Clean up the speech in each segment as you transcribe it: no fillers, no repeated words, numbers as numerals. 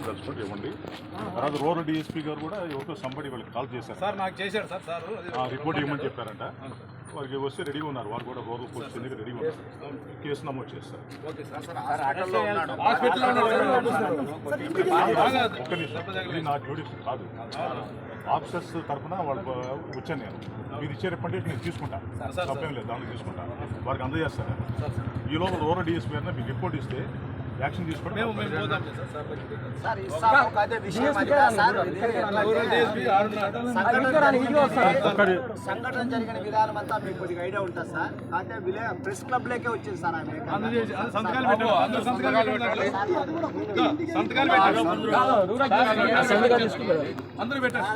కలుసుకుంటే ఇవ్వండి. తర్వాత rural DSP గారు కూడా ఎవరితో సంబడి వాళ్ళకి కాల్ చేశారు సార్, నాకు చేశారు సార్ రిపోర్ట్ ఇవ్వమని చెప్పారంట. వారికి వస్తే రెడీగా ఉన్నారు, వారు కూడా రూరల్ పోలీస్ దగ్గర రెడీగా ఉన్నారు. కేసు నమోదు చేస్తారు. ఒక్క నిమిషం, ఇది నా డ్యూటీ కాదు. ఆఫీసర్స్ తరఫున వాళ్ళు వచ్చాను నేను. మీరు ఇచ్చే రిప్రజెంటేషన్ నేను తీసుకుంటాను, తప్పేం లేదు, దాన్ని తీసుకుంటాను. వారికి అందజేస్తాను. ఈ లోపల రూరల్ డిఎస్పీ గారిని మీకు రిపోర్ట్ ఇస్తే యాక్షన్ తీసుకోండి. సంఘటన జరిగిన విధానం అంతా మీకు కొద్దిగా ఐడియా ఉంటుంది సార్. అంటే ప్రెస్ క్లబ్ లేకే వచ్చింది సార్. అందరూ పెట్టారు.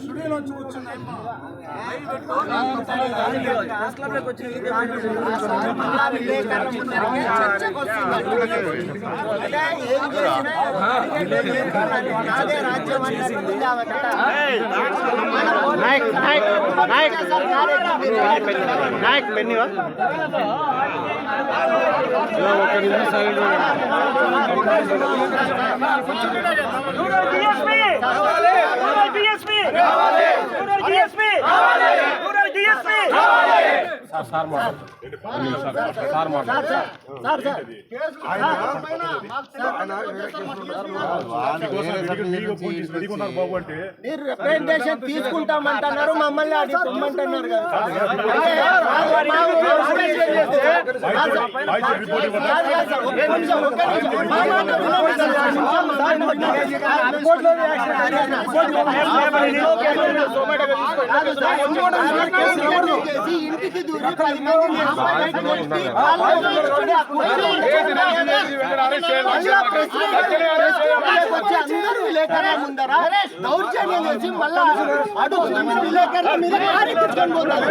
స్టూడియోలోంచి రిప్రజెంటేషన్ తీసుకుంటామంటున్నారు, మమ్మల్ని అడిగిపోమంటున్నారు కదా. ఇంటికి దూరం 10 మంది అందరూ విలేకరుల ముందర దౌర్జన్యం చేసి మళ్ళా అడుగుతున్న విలేకరుల మీద కార్యక్రమం పోతారు.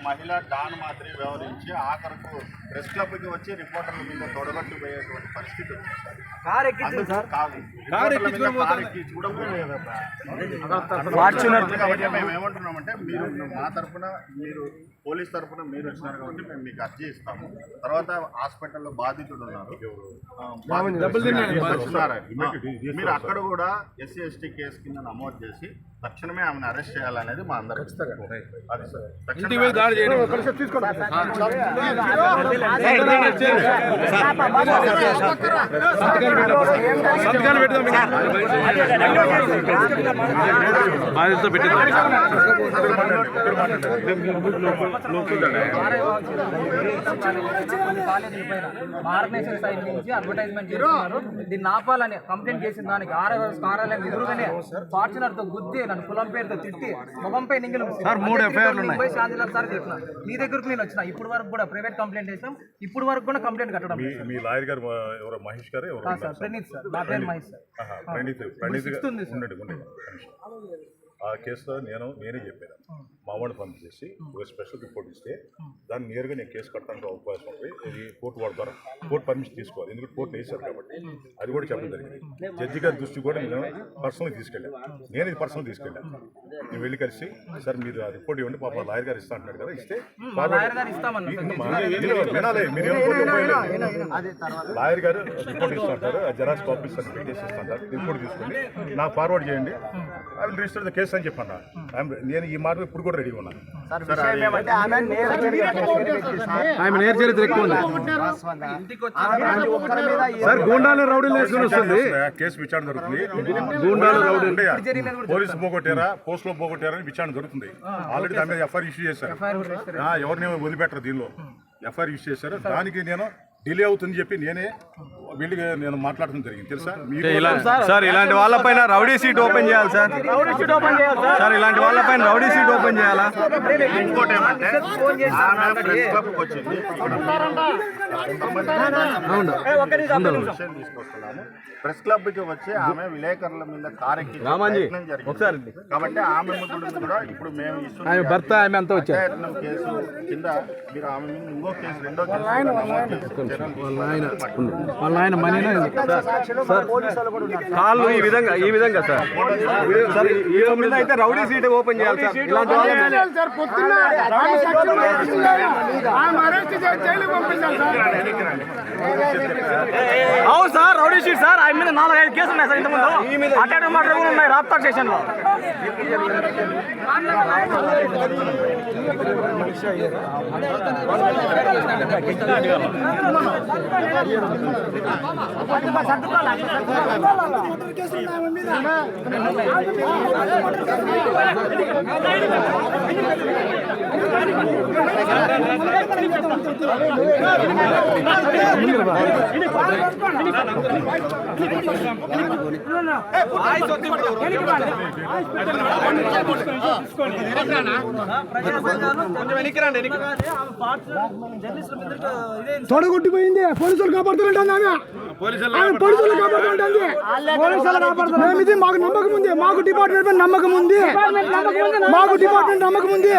మహిళా డాన్ మాదిరి వ్యవహరించి ఆఖరకు ప్రెస్ క్లబ్కి వచ్చి రిపోర్టర్ల మీద తొడగట్టు పోయేటువంటి పరిస్థితి మేము ఏమంటున్నామంటే, మీరు మా తరఫున, మీరు పోలీస్ తరఫున మీరు వచ్చినారు కాబట్టి మేము మీకు అర్జీ ఇస్తాము. తర్వాత హాస్పిటల్లో బాధితుడు ఉన్నారు, మీరు అక్కడ కూడా ఎస్సీ ఎస్టీ కేసు కింద నమోదు చేసి తక్షణమే ఆమెను అరెస్ట్ చేయాలనేది మా అందరూ. అది సార్, ఆర్గనైజేషన్ సైడ్ నుంచి అడ్వర్టైజ్మెంట్ చేస్తున్నారు. దీన్ని ఆపాలని కంప్లైంట్ చేసిన దానికి కార్యాలయం ఎదురుగానే ఫార్చునర్ తో గుద్ది నన్ను కులం పేరుతో తిట్టి ముఖంపై నింగిలు శాంతిలాల్ సార్ చెప్పిన మీ దగ్గరకు నేను వచ్చిన. ఇప్పుడు వరకు కూడా ప్రైవేట్ కంప్లైంట్ చేసాం, ఇప్పుడు వరకు కూడా కంప్లైంట్ కట్టడం. మీ లాయర్ గారు ఎవరు? మహేష్ గారు? సార్ ప్రణీత్ సార్, నా పేరు మహేష్ సార్. ఆ కేసులో నేనే చెప్పాను, మా వాడిని పంపించేసి ఒక స్పెషల్ రిపోర్ట్ ఇస్తే దాన్ని నేరుగా నేను కేసు కట్టడానికి అవకాశం ఉంది. ఇది కోర్టు వాడతారా, కోర్టు పర్మిషన్ తీసుకోవాలి, ఎందుకంటే కోర్టు వేసారు కాబట్టి. అది కూడా చెప్పడం జరిగింది. జడ్జి గారి దృష్టి కూడా నేను పర్సనల్ తీసుకెళ్ళాను. నేను ఇది పర్సనల్ తీసుకెళ్ళాను. నేను వెళ్ళి కలిసి, సార్ మీరు ఆ రిపోర్ట్ ఇవ్వండి, పాప లాయర్ గారు ఇస్తా అంటున్నారు కదా, ఇస్తే వినాలి. మీరు లాయర్ గారు రిపోర్ట్ ఇస్తా అంటారు, జెరాక్స్ కాపీస్ సర్టిఫికేట్ చేసి ఇస్తుంటారు. రిపోర్ట్ తీసుకుని నాకు ఫార్వర్డ్ చేయండి, I will register the case అని చెప్పన్నా. నేను ఈ మాట ఇప్పుడు కూడా రెడీగా ఉన్నాను. కేసు విచారణ జరుగుతుంది. పోలీసు పోగొట్టారా, పోస్ట్ లో పోగొట్టారా అని విచారణ జరుగుతుంది. ఆల్రెడీ దాని మీద ఎఫ్ఐఆర్ ఇష్యూ చేశారు. ఎవరిని వదిలిపెట్టరు, దీనిలో ఎఫ్ఐఆర్ ఇష్యూ చేశారు. దానికి నేను డిలే అవుతుందని చెప్పి నేనే వీళ్ళకి నేను మాట్లాడడం జరిగింది తెలుసా మీకు సార్ ఇలాంటి వాళ్ళపైన రౌడీ సీట్ ఓపెన్ చేయాలి సార్. సార్ ఇలాంటి వాళ్ళపైన రౌడీ సీట్ ఓపెన్ చేయాలా? ఇంకోటి ఏమంటే ఆమె ప్రెస్ క్లబ్కి వచ్చింది. విషయం తీసుకొస్తున్నాము. ప్రెస్ క్లబ్కి వచ్చి ఆమె విలేకరుల మీద కారెక్కి ప్రయత్నం జరిగింది. కాబట్టి ఆమె ముందు కూడా ఇప్పుడు మేము ఇస్తున్న భర్త ఆమె అంతా వచ్చారు అత్యాయత్నం కేసు కింద మీరు ఆమె మీద ఇంకో కేసు రెండో కేసు వాళ్ళ ఆయన మనీనా కాళ్ళు ఈ విధంగా సార్. సార్ ఈ మీద అయితే రౌడీ సీట్ ఓపెన్ చేయాలి సార్. ఇలాంటి వాళ్ళని అవును సార్, రౌడీ షీట్ సార్. ఆయన మీద 4-5 కేసులు ఉన్నాయి సార్. ఇంతకుముందు అటాక్ మాటలు కూడా ఉన్నాయి రాప్తా స్టేషన్ లో. తొడగొట్టిపోయింది. పోలీసులు కాపాడుతుంటాను పోలీసులు కాపాడుతుంటాను. ఇది మాకు నమ్మకం ఉంది. మాకు డిపార్ట్మెంట్ మీద నమ్మకం ఉంది. మాకు డిపార్ట్మెంట్ నమ్మకం ఉంది.